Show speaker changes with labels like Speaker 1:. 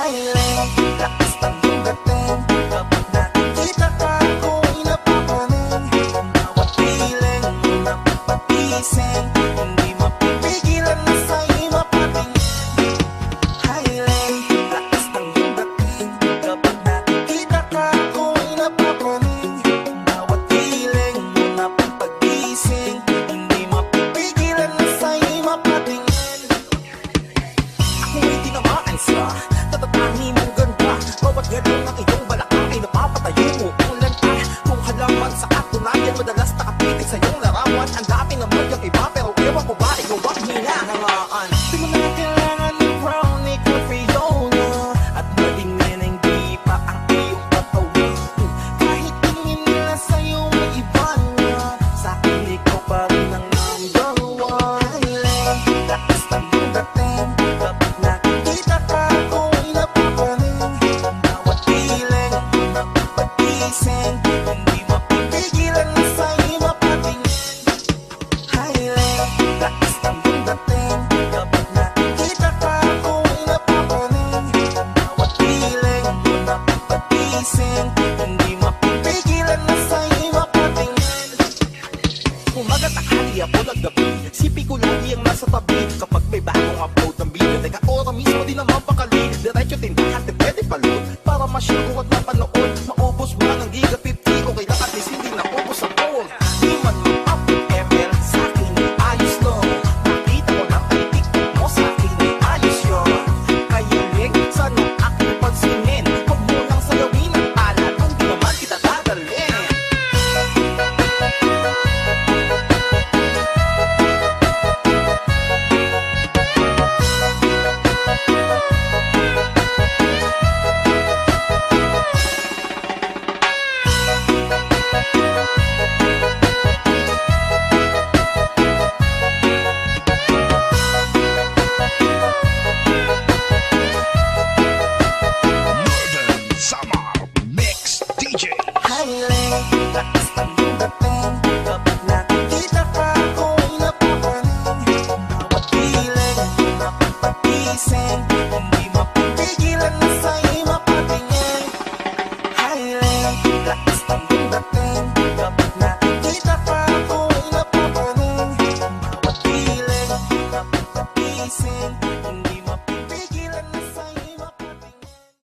Speaker 1: Highland, lakas ng iyong dating. Kapag nakikita ka, ako'y napapaning. Bawat piling mo napapagising, hindi mapipigilan na sa'yo'y mapatingin. Highland, lakas ng iyong dating. Kapag nakikita ka, ako'y napapaning. Bawat piling mo napapagising, hindi mapipigilan na sa'yo'y mapatingin. Ako'y tinamaan sa natatangi mong ganda. Bawat ganun ng iyong balakang ay napapatayo mo ang lanta. Kung halaman sa katunayan, madalas nakapitik sa iyong larawan. Ang dami naman yung iba, pero ewan ko ba ikaw ang hinahangaan. Di mo na kailangan ng crown ni Catriona, at maging neneng di pa ang iyong katawan. Kahit tingin nila sa'yo may iba na, sa'kin ikaw pa rin ang number one. Highland, lakas ng iyong dating. Kapag nakikita ka, ako'y napapaning. Bawat piling mo napapagising, hindi mapipigilan na sa'yo'y mapatingin. Highland, lakas ng iyong dating. Kapag nakikita ka, ako'y napapaning. Bawat piling mo napapagising, hindi mapipigilan na sa'yo'y mapatingin. Umaga, tanghali, hapon at gabi, sipi ko lagi ang nasa tabi. Kapag may bagong upload ng video, teka ora mismo di naman pakali. Diretso tindahan, di pwede palud, para ma-share ko at mapanood